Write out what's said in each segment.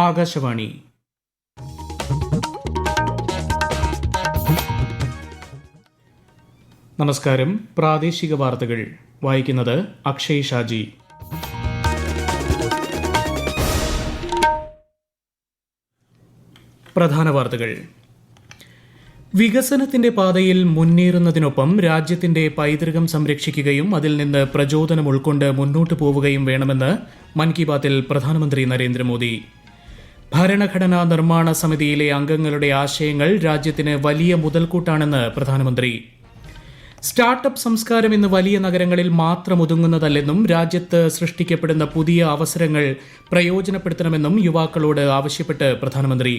ആകാശവാണി. നമസ്കാരം. പ്രാദേശിക വാർത്തകൾ വായിക്കുന്നത് അക്ഷയ് ഷാജി. പ്രധാന വാർത്തകൾ. വികസനത്തിന്റെ പാതയിൽ മുന്നേറുന്നതിനൊപ്പം രാജ്യത്തിന്റെ പൈതൃകം സംരക്ഷിക്കുകയും അതിൽ നിന്ന് പ്രചോദനം ഉൾക്കൊണ്ട് മുന്നോട്ടു പോവുകയും വേണമെന്ന് മൻ കി ബാത്തിൽ പ്രധാനമന്ത്രി നരേന്ദ്രമോദി. ഭരണഘടനാ നിർമ്മാണ സമിതിയിലെ അംഗങ്ങളുടെ ആശയങ്ങൾ രാജ്യത്തിന് വലിയ മുതൽക്കൂട്ടാണെന്ന് പ്രധാനമന്ത്രി. സ്റ്റാർട്ടപ്പ് സംസ്കാരം ഇന്ന് വലിയ നഗരങ്ങളിൽ മാത്രം ഒതുങ്ങുന്നതല്ലെന്നും രാജ്യത്ത് സൃഷ്ടിക്കപ്പെടുന്ന പുതിയ അവസരങ്ങൾ പ്രയോജനപ്പെടുത്തണമെന്നും യുവാക്കളോട് ആവശ്യപ്പെട്ട് പ്രധാനമന്ത്രി.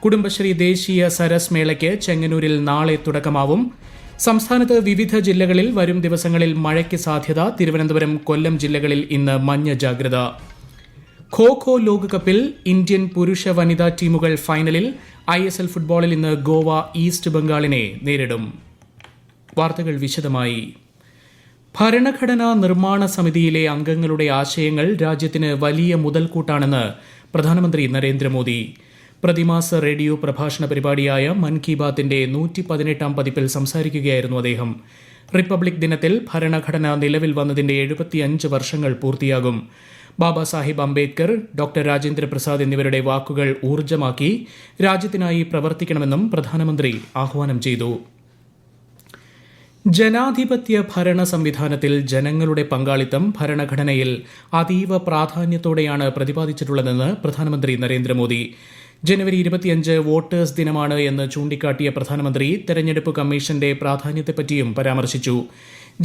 കുടുംബശ്രീ ദേശീയ സരസ് മേളയ്ക്ക് ചെങ്ങന്നൂരിൽ നാളെ തുടക്കമാവും. സംസ്ഥാനത്ത് വിവിധ ജില്ലകളിൽ വരും ദിവസങ്ങളിൽ മഴയ്ക്ക് സാധ്യത. തിരുവനന്തപുരം, കൊല്ലം ജില്ലകളിൽ ഇന്ന് മഞ്ഞ ജാഗ്രത. ഖോ ലോകകപ്പിൽ ഇന്ത്യൻ പുരുഷ വനിതാ ടീമുകൾ ഫൈനലിൽ. ISL ഫുട്ബോളിൽ ഇന്ന് ഗോവ ഈസ്റ്റ് ബംഗാളിനെ നേരിടും. വാർത്തകൾ വിശദമായി. ഭരണഘടനാ നിർമ്മാണ സമിതിയിലെ അംഗങ്ങളുടെ ആശയങ്ങൾ രാജ്യത്തിന് വലിയ മുതൽക്കൂട്ടാണെന്ന് പ്രധാനമന്ത്രി നരേന്ദ്രമോദി. പ്രതിമാസ റേഡിയോ പ്രഭാഷണ പരിപാടിയായ മൻ കി ബാത്തിന്റെ 118ാം പതിപ്പിൽ സംസാരിക്കുകയായിരുന്നു അദ്ദേഹം. റിപ്പബ്ലിക് ദിനത്തിൽ ഭരണഘടന നിലവിൽ വന്നതിന്റെ 75 വർഷങ്ങൾ പൂർത്തിയാകും. ബാബാ സാഹിബ് അംബേദ്കർ, ഡോക്ടർ രാജേന്ദ്ര പ്രസാദ് എന്നിവരുടെ വാക്കുകൾ ഊർജ്ജമാക്കി രാജ്യത്തിനായി പ്രവർത്തിക്കണമെന്നും പ്രധാനമന്ത്രി ആഹ്വാനം ചെയ്തു. ജനാധിപത്യ ഭരണ സംവിധാനത്തിൽ ജനങ്ങളുടെ പങ്കാളിത്തം ഭരണഘടനയിൽ അതീവ പ്രാധാന്യത്തോടെയാണ് പ്രതിപാദിച്ചിട്ടുള്ളതെന്ന് പ്രധാനമന്ത്രി നരേന്ദ്രമോദി. ജനുവരി 25 വോട്ടേഴ്സ് ദിനമാണ് എന്ന് ചൂണ്ടിക്കാട്ടിയ പ്രധാനമന്ത്രി തെരഞ്ഞെടുപ്പ് കമ്മീഷന്റെ പ്രാധാന്യത്തെപ്പറ്റിയും പരാമർശിച്ചു.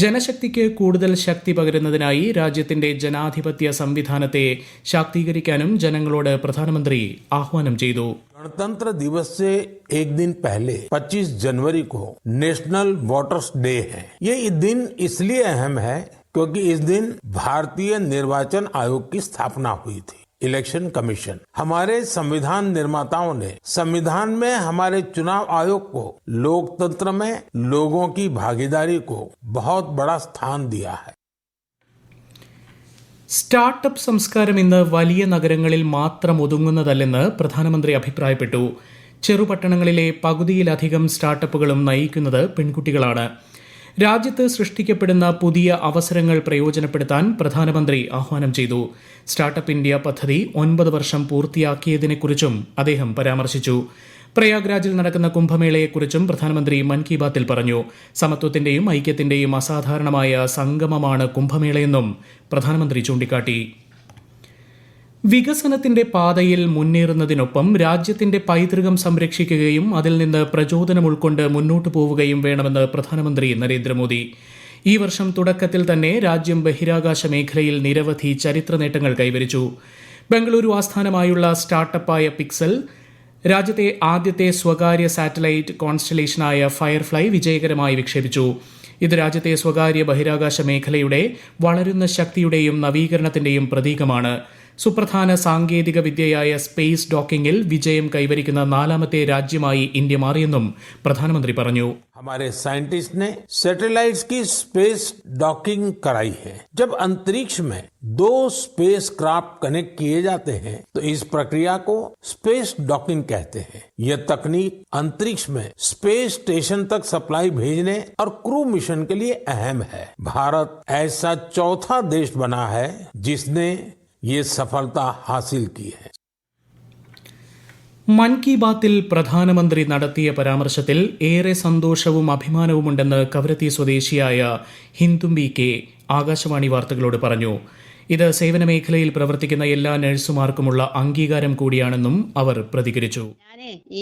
ജനശക്തിക്ക് കൂടുതൽ ശക്തി പകരുന്നതിനായി രാജ്യത്തിന്റെ ജനാധിപത്യ സംവിധാനത്തെ ശാക്തീകരിക്കാനും ജനങ്ങളോട് പ്രധാനമന്ത്രി ആഹ്വാനം ചെയ്തു. गणतंत्र दिवस से एक दिन पहले 25 जनवरी को नेशनल वोटर्स डे है। ये दिन इसलिए अहम है क्योंकि इस दिन भारतीय निर्वाचन आयोग की स्थापना हुई थी। इलेक्शन कमीशन हमारे संविधान निर्माताओं ने संविधान में हमारे चुनाव आयोग को लोकतंत्र में लोगों की भागीदारी को बहुत बड़ा स्थान दिया है. സ്റ്റാർട്ടപ്പ് സംസ്കാരം ഇന്ന് വലിയ നഗരങ്ങളിൽ മാത്രം ഒതുങ്ങുന്നതല്ലെന്ന് പ്രധാനമന്ത്രി അഭിപ്രായപ്പെട്ടു. ചെറുപട്ടണങ്ങളിലെ പകുതിയിലധികം സ്റ്റാർട്ടപ്പുകളും നയിക്കുന്നത് പെൺകുട്ടികളാണ്. രാജ്യത്ത് സൃഷ്ടിക്കപ്പെടുന്ന പുതിയ അവസരങ്ങൾ പ്രയോജനപ്പെടുത്താൻ പ്രധാനമന്ത്രി ആഹ്വാനം ചെയ്തു. സ്റ്റാർട്ടപ്പ് ഇന്ത്യ പദ്ധതി 9 വർഷം പൂർത്തിയാക്കിയതിനെക്കുറിച്ചും അദ്ദേഹം പരാമർശിച്ചു. പ്രയാഗ്രാജിൽ നടക്കുന്ന കുംഭമേളയെക്കുറിച്ചും പ്രധാനമന്ത്രി മൻ കി ബാത്തിൽ പറഞ്ഞു. സമത്വത്തിന്റെയും ഐക്യത്തിന്റെയും അസാധാരണമായ സംഗമമാണ് കുംഭമേളയെന്നും പ്രധാനമന്ത്രി ചൂണ്ടിക്കാട്ടി. വികസനത്തിന്റെ പാതയിൽ മുന്നേറുന്നതിനൊപ്പം രാജ്യത്തിന്റെ പൈതൃകം സംരക്ഷിക്കുകയും അതിൽ നിന്ന് പ്രചോദനം ഉൾക്കൊണ്ട് മുന്നോട്ടു പോവുകയും വേണമെന്ന് പ്രധാനമന്ത്രി നരേന്ദ്രമോദി. ഈ വർഷം തുടക്കത്തിൽ തന്നെ രാജ്യം ബഹിരാകാശ മേഖലയിൽ നിരവധി ചരിത്ര നേട്ടങ്ങൾ കൈവരിച്ചു. ബംഗളൂരു ആസ്ഥാനമായുള്ള സ്റ്റാർട്ടപ്പായ പിക്സൽ രാജ്യത്തെ ആദ്യത്തെ സ്വകാര്യ സാറ്റലൈറ്റ് കോൺസ്റ്റലേഷനായ ഫയർഫ്ലൈ വിജയകരമായി വിക്ഷേപിച്ചു. ഇത് രാജ്യത്തെ സ്വകാര്യ ബഹിരാകാശ മേഖലയുടെ വളരുന്ന ശക്തിയുടെയും നവീകരണത്തിന്റെയും പ്രതീകമാണ്. സുപ്രധാന സാങ്കേതിക വിദ്യയായ സ്പേസ് ഡോക്കിംഗിൽ വിജയം കൈവരിക്കുന്ന 4ാമത്തെ രാജ്യമായി ഇന്ത്യ മാറിയെന്നും പ്രധാനമന്ത്രി പറഞ്ഞു. हमारे साइंटिस्ट ने सैटेलाइट्स की स्पेस डॉकिंग कराई है. जब अंतरिक्ष में 2 स्पेस क्राफ्ट कनेक्ट किए जाते हैं तो इस प्रक्रिया को स्पेस डॉकिंग कहते हैं. यह तकनीक अंतरिक्ष में स्पेस स्टेशन तक सप्लाई भेजने और क्रू मिशन के लिए अहम है. भारत ऐसा चौथा देश बना है जिसने ये सफलता हासिल की है. മൻ കി ബാത്തിൽ പ്രധാനമന്ത്രി നടത്തിയ പരാമർശത്തിൽ ഏറെ സന്തോഷവും അഭിമാനവുമുണ്ടെന്ന് കവരത്തി സ്വദേശിയായ ഹിന്ദുംബി കെ ആകാശവാണി വാർത്തകളോട് പറഞ്ഞു. ഇത് സേവന മേഖലയിൽ പ്രവർത്തിക്കുന്ന എല്ലാ നഴ്സുമാർക്കുമുള്ള അംഗീകാരം കൂടിയാണെന്നും അവർ പ്രതികരിച്ചു.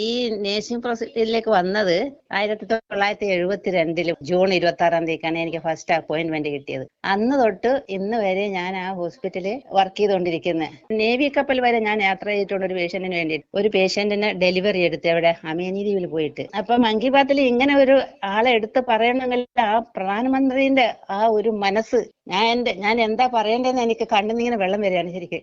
ഈ നേഴ്സിംഗ് പ്രൊസീജിയറിലേക്ക് വന്നത് 1972 ജൂൺ 26-ാം തീയതിക്കാണ് എനിക്ക് ഫസ്റ്റ് അപ്പോയിന്റ്മെന്റ് കിട്ടിയത്. അന്ന് തൊട്ട് ഇന്ന് വരെ ഞാൻ ആ ഹോസ്പിറ്റലിൽ വർക്ക് ചെയ്തുകൊണ്ടിരിക്കുന്നത്. നേവി കപ്പൽ വരെ ഞാൻ യാത്ര ചെയ്തിട്ടുണ്ട് ഒരു പേഷ്യന്റിന് വേണ്ടിയിട്ട്. ഒരു പേഷ്യന്റിന് ഡെലിവറി എടുത്ത് അവിടെ അമേനി ദ്വീപിൽ പോയിട്ട്. അപ്പൊ മൻ കി ബാത്തിൽ ഇങ്ങനെ ഒരു ആളെ എടുത്ത് പറയണമെങ്കിൽ ആ പ്രധാനമന്ത്രിന്റെ ആ ഒരു മനസ്സ് ഞാൻ എന്താ പറയേണ്ടതെന്ന് എനിക്ക് കണ്ണുനീങ്ങനെ വെള്ളം വരികയാണ് ശരിക്കും.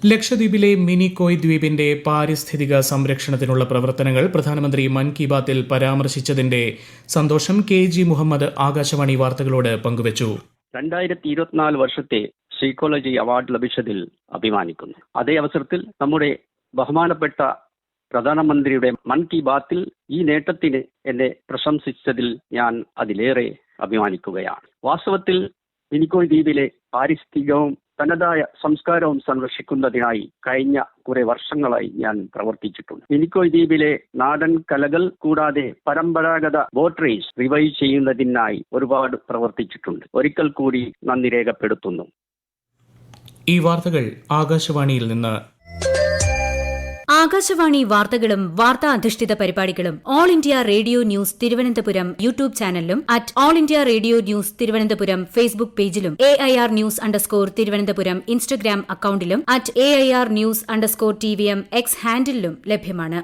ലക്ഷദ്വീപിലെ മിനിക്കോയ് ദ്വീപിന്റെ പാരിസ്ഥിതിക സംരക്ഷണത്തിനുള്ള പ്രവർത്തനങ്ങൾ പ്രധാനമന്ത്രി മൻ കി ബാത്തിൽ പരാമർശിച്ചതിന്റെ സന്തോഷം KG മുഹമ്മദ് ആകാശവാണി വാർത്തകളോട് പങ്കുവച്ചു. 2024 വർഷത്തെ സൈക്കോളജി അവാർഡ് ലഭിച്ചതിൽ അഭിമാനിക്കുന്നു. അതേ അവസരത്തിൽ നമ്മുടെ ബഹുമാനപ്പെട്ട പ്രധാനമന്ത്രിയുടെ മൻ കി ബാത്തിൽ ഈ നേട്ടത്തിന് എന്നെ പ്രശംസിച്ചതിൽ ഞാൻ അതിലേറെ അഭിമാനിക്കുകയാണ്. വാസ്തവത്തിൽ മിനിക്കോയ് ദ്വീപിലെ പാരിസ്ഥിതികവും തനതായ സംസ്കാരവും സംരക്ഷിക്കുന്നതിനായി കഴിഞ്ഞ കുറെ വർഷങ്ങളായി ഞാൻ പ്രവർത്തിച്ചിട്ടുണ്ട്. മിനിക്കോയ് ദ്വീപിലെ നാടൻ കലകൾ കൂടാതെ പരമ്പരാഗത ബോട്ട് റേസ് റിവൈവ് ചെയ്യുന്നതിനായി ഒരുപാട് പ്രവർത്തിച്ചിട്ടുണ്ട്. ഒരിക്കൽ കൂടി നന്ദി രേഖപ്പെടുത്തുന്നു. ഈ വാർത്തകൾ ആകാശവാണിയിൽ നിന്ന്. ആകാശവാണി വാർത്തകളും വാർത്താ അധിഷ്ഠിത പരിപാടികളും All India radio news Thiruvananthapuram YouTube ചാനലിലും @ഓൾ India radio news Thiruvananthapuram Facebook പേജിലും AIR ന്യൂസ് _ ഇൻസ്റ്റഗ്രാം അക്കൌണ്ടിലും @AIR ന്യൂസ് _ TVM X ഹാൻഡിലും ലഭ്യമാണ്.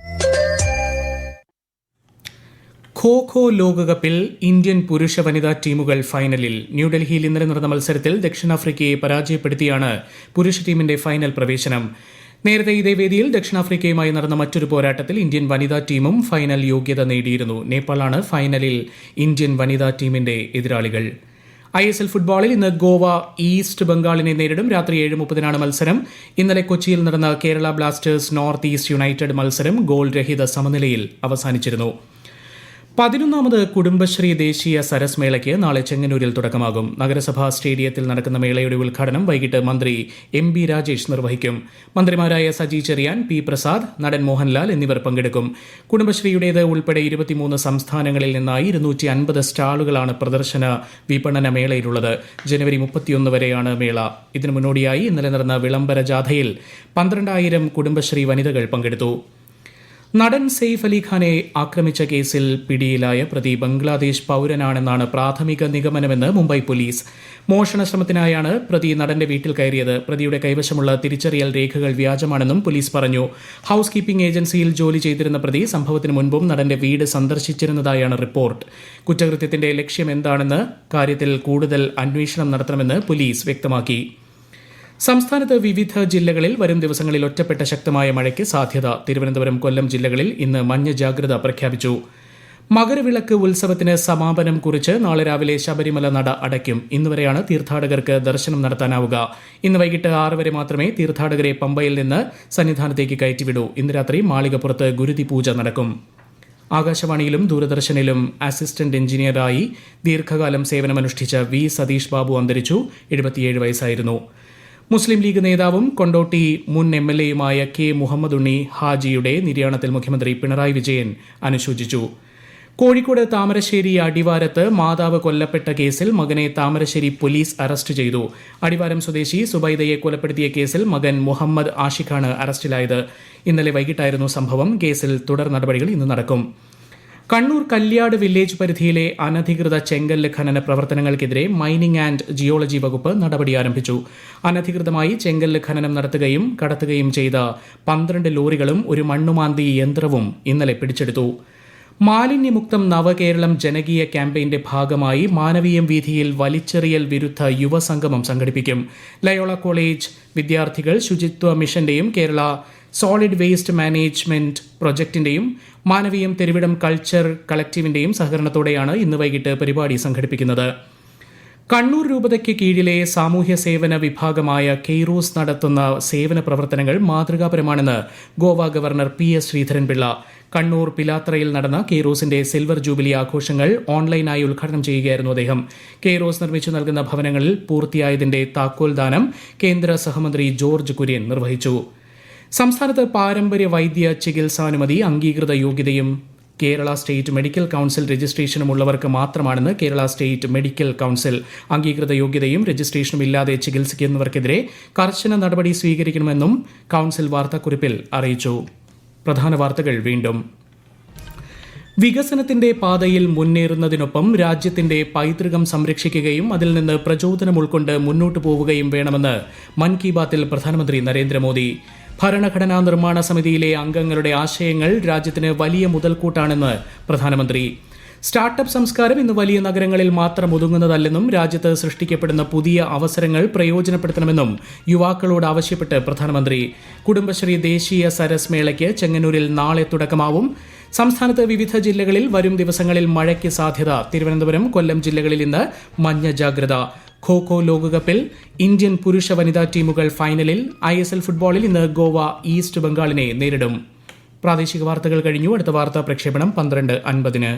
ഖോ ലോകകപ്പിൽ ഇന്ത്യൻ പുരുഷ വനിതാ ടീമുകൾ ഫൈനലിൽ. ന്യൂഡൽഹിയിൽ ഇന്നലെ നടന്ന മത്സരത്തിൽ ദക്ഷിണാഫ്രിക്കയെ പരാജയപ്പെടുത്തിയാണ് പുരുഷ ടീമിന്റെ ഫൈനൽ പ്രവേശനം. നേരത്തെ ഇതേ വേദിയിൽ ദക്ഷിണാഫ്രിക്കയുമായി നടന്ന മറ്റൊരു പോരാട്ടത്തിൽ ഇന്ത്യൻ വനിതാ ടീമും ഫൈനൽ യോഗ്യത നേടിയിരുന്നു. നേപ്പാളാണ് ഫൈനലിൽ ഇന്ത്യൻ വനിതാ ടീമിന്റെ എതിരാളികൾ. ISL ഫുട്ബോളിൽ ഇന്ന് ഗോവ ഈസ്റ്റ് ബംഗാളിനെ നേരിടും. രാത്രി 7:30 മത്സരം. ഇന്നലെ കൊച്ചിയിൽ നടന്ന Kerala Blasters north east United മത്സരം ഗോൾ രഹിത സമനിലയിൽ അവസാനിച്ചിരുന്നു. 11ാമത് കുടുംബശ്രീ ദേശീയ സരസ് മേളയ്ക്ക് നാളെ ചെങ്ങന്നൂരിൽ തുടക്കമാകും. നഗരസഭാ സ്റ്റേഡിയത്തിൽ നടക്കുന്ന മേളയുടെ ഉദ്ഘാടനം വൈകിട്ട് മന്ത്രി MB രാജേഷ് നിർവഹിക്കും. മന്ത്രിമാരായ സജി ചെറിയാൻ, P പ്രസാദ്, നടൻ മോഹൻലാൽ എന്നിവർ പങ്കെടുക്കും. കുടുംബശ്രീയുടേത് ഉൾപ്പെടെ 23 സംസ്ഥാനങ്ങളിൽ നിന്നായി 250 സ്റ്റാളുകളാണ് പ്രദർശന വിപണന മേളയിലുള്ളത്. ജനുവരി 31 വരെയാണ് മേള. ഇതിനു മുന്നോടിയായി ഇന്നലെ നടന്ന വിളംബര ജാഥയിൽ 12,000 കുടുംബശ്രീ വനിതകൾ പങ്കെടുത്തു. നടൻ സെയ്ഫ് അലി ഖാനെ ആക്രമിച്ച കേസിൽ പിടിയിലായ പ്രതി ബംഗ്ലാദേശ് പൌരനാണെന്നാണ് പ്രാഥമിക നിഗമനമെന്ന് മുംബൈ പോലീസ്. മോഷണ ശ്രമത്തിനായാണ് പ്രതി നടന്റെ വീട്ടിൽ കയറിയത്. പ്രതിയുടെ കൈവശമുള്ള തിരിച്ചറിയൽ രേഖകൾ വ്യാജമാണെന്നും പോലീസ് പറഞ്ഞു. ഹൌസ് കീപ്പിംഗ് ഏജൻസിയിൽ ജോലി ചെയ്തിരുന്ന പ്രതി സംഭവത്തിന് മുൻപും നടന്റെ വീട് സന്ദർശിച്ചിരുന്നതായാണ് റിപ്പോർട്ട്. കുറ്റകൃത്യത്തിന്റെ ലക്ഷ്യം എന്താണെന്ന് കാര്യത്തിൽ കൂടുതൽ അന്വേഷണം നടത്തണമെന്ന് പോലീസ് വ്യക്തമാക്കി. സംസ്ഥാനത്ത് വിവിധ ജില്ലകളിൽ വരും ദിവസങ്ങളിൽ ഒറ്റപ്പെട്ട ശക്തമായ മഴയ്ക്ക് സാധ്യത. തിരുവനന്തപുരം, കൊല്ലം ജില്ലകളിൽ ഇന്ന് മഞ്ഞ ജാഗ്രത പ്രഖ്യാപിച്ചു. മകരവിളക്ക് ഉത്സവത്തിന് സമാപനം കുറിച്ച് നാളെ രാവിലെ ശബരിമല നട അടയ്ക്കും. ഇന്നുവരെയാണ് തീർത്ഥാടകർക്ക് ദർശനം നടത്താനാവുക. ഇന്ന് വൈകിട്ട് 6 വരെ മാത്രമേ തീർത്ഥാടകരെ പമ്പയിൽ നിന്ന് സന്നിധാനത്തേക്ക് കയറ്റിവിടൂ. ഇന്ന് രാത്രി മാളികപ്പുറത്ത് ഗുരുതി പൂജ നടക്കും. ആകാശവാണിയിലും ദൂരദർശനിലും അസിസ്റ്റന്റ് എഞ്ചിനീയറായി ദീർഘകാലം സേവനമനുഷ്ഠിച്ച V സതീഷ് ബാബു അന്തരിച്ചു. 77 വയസ്സായിരുന്നു. മുസ്ലിം ലീഗ് നേതാവും കൊണ്ടോട്ടി മുൻ MLAയുമായ K മുഹമ്മദ് ഉണ്ണി ഹാജിയുടെ നിര്യാണത്തിൽ മുഖ്യമന്ത്രി പിണറായി വിജയൻ അനുശോചിച്ചു. കോഴിക്കോട് താമരശ്ശേരി അടിവാരത്ത് മാതാവ് കൊല്ലപ്പെട്ട കേസിൽ മകനെ താമരശ്ശേരി പോലീസ് അറസ്റ്റ് ചെയ്തു. അടിവാരം സ്വദേശി സുബൈദയെ കൊലപ്പെടുത്തിയ കേസിൽ മകൻ മുഹമ്മദ് ആഷിഖാണ് അറസ്റ്റിലായത്. ഇന്നലെ വൈകിട്ടായിരുന്നു സംഭവം. കേസിൽ തുടർ നടപടികൾ ഇന്ന് നടക്കും. കണ്ണൂർ കല്യാട് വില്ലേജ് പരിധിയിലെ അനധികൃത ചെങ്കല്ല് ഖനന പ്രവർത്തനങ്ങൾക്കെതിരെ മൈനിംഗ് ആൻഡ് ജിയോളജി വകുപ്പ് നടപടി ആരംഭിച്ചു. അനധികൃതമായി ചെങ്കല്ല് ഖനനം നടത്തുകയും കടത്തുകയും ചെയ്ത 12 ലോറികളും ഒരു മണ്ണുമാന്തി യന്ത്രവും ഇന്നലെ പിടിച്ചെടുത്തു. മാലിന്യമുക്തം നവകേരളം ജനകീയ ക്യാമ്പയിന്റെ ഭാഗമായി മാനവീയം വീഥിയിൽ വലിച്ചെറിയൽ വിരുദ്ധ യുവസംഗമം സംഘടിപ്പിക്കും. ലയോള കോളേജ് വിദ്യാർത്ഥികൾ ശുചിത്വ മിഷന്റെയും കേരള സോളിഡ് വേസ്റ്റ് മാനേജ്മെന്റ് പ്രൊജക്ടിന്റെയും മാനവീയം തെരുവിടം കൾച്ചർ കളക്റ്റീവിന്റെയും സഹകരണത്തോടെയാണ് ഇന്ന് വൈകിട്ട് പരിപാടി സംഘടിപ്പിക്കുന്നത്. കണ്ണൂർ രൂപതയ്ക്ക് കീഴിലെ സാമൂഹ്യ സേവന വിഭാഗമായ കെയ്റോസ് നടത്തുന്ന സേവന പ്രവർത്തനങ്ങൾ മാതൃകാപരമാണെന്ന് ഗോവ ഗവർണർ PS ശ്രീധരൻപിള്ള. കണ്ണൂർ പിലാത്രയിൽ നടന്ന കെയ്റോസിന്റെ സിൽവർ ജൂബിലി ആഘോഷങ്ങൾ ഓൺലൈനായി ഉദ്ഘാടനം ചെയ്യുകയായിരുന്നു അദ്ദേഹം. കെയ്റോസ് നിർമ്മിച്ചു നൽകുന്ന ഭവനങ്ങളിൽ പൂർത്തിയായതിന്റെ താക്കോൽദാനം കേന്ദ്ര സഹമന്ത്രി ജോർജ് കുര്യൻ നിർവഹിച്ചു. സംസ്ഥാനത്ത് പാരമ്പര്യ വൈദ്യ ചികിത്സാനുമതി അംഗീകൃത യോഗ്യതയും കേരള സ്റ്റേറ്റ് മെഡിക്കൽ കൌൺസിൽ രജിസ്ട്രേഷനുമുള്ളവർക്ക് മാത്രമാണെന്ന് കേരള സ്റ്റേറ്റ് മെഡിക്കൽ കൌൺസിൽ. അംഗീകൃത യോഗ്യതയും രജിസ്ട്രേഷനും ഇല്ലാതെ ചികിത്സിക്കുന്നവർക്കെതിരെ കർശന നടപടി സ്വീകരിക്കണമെന്നും കൌൺസിൽ വാർത്താക്കുറിപ്പിൽ അറിയിച്ചു. പ്രധാന വാർത്തകൾ വീണ്ടും. വികസനത്തിന്റെ പാതയിൽ മുന്നേറുന്നതിനൊപ്പം രാജ്യത്തിന്റെ പൈതൃകം സംരക്ഷിക്കുകയും അതിൽ നിന്ന് പ്രചോദനം ഉൾക്കൊണ്ട് മുന്നോട്ടു പോവുകയും വേണമെന്ന് മൻ കി ബാത്തിൽ പ്രധാനമന്ത്രി നരേന്ദ്രമോദി. ഭരണഘടനാ നിർമ്മാണ സമിതിയിലെ അംഗങ്ങളുടെ ആശയങ്ങൾ രാജ്യത്തിന് വലിയ മുതൽക്കൂട്ടാണെന്ന് പ്രധാനമന്ത്രി. സ്റ്റാർട്ടപ്പ് സംസ്കാരം ഇന്ന് വലിയ നഗരങ്ങളിൽ മാത്രം ഒതുങ്ങുന്നതല്ലെന്നും രാജ്യത്ത് സൃഷ്ടിക്കപ്പെടുന്ന പുതിയ അവസരങ്ങൾ പ്രയോജനപ്പെടുത്തണമെന്നും യുവാക്കളോട് ആവശ്യപ്പെട്ട് പ്രധാനമന്ത്രി. കുടുംബശ്രീ ദേശീയ സരസ് മേളയ്ക്ക് ചെങ്ങന്നൂരിൽ നാളെ തുടക്കമാവും. സംസ്ഥാനത്ത് വിവിധ ജില്ലകളിൽ വരും ദിവസങ്ങളിൽ മഴയ്ക്ക് സാധ്യത. തിരുവനന്തപുരം, കൊല്ലം ജില്ലകളിൽ ഇന്ന് മഞ്ഞ ജാഗ്രത. ഖോ ലോകകപ്പിൽ ഇന്ത്യൻ പുരുഷ വനിതാ ടീമുകൾ ഫൈനലിൽ. ISL ഫുട്ബോളിൽ ഇന്ന് ഗോവ ഈസ്റ്റ് ബംഗാളിനെ നേരിടും. പ്രാദേശിക വാർത്തകൾ കഴിഞ്ഞു. അടുത്ത വാർത്താ പ്രക്ഷേപണം 12:50.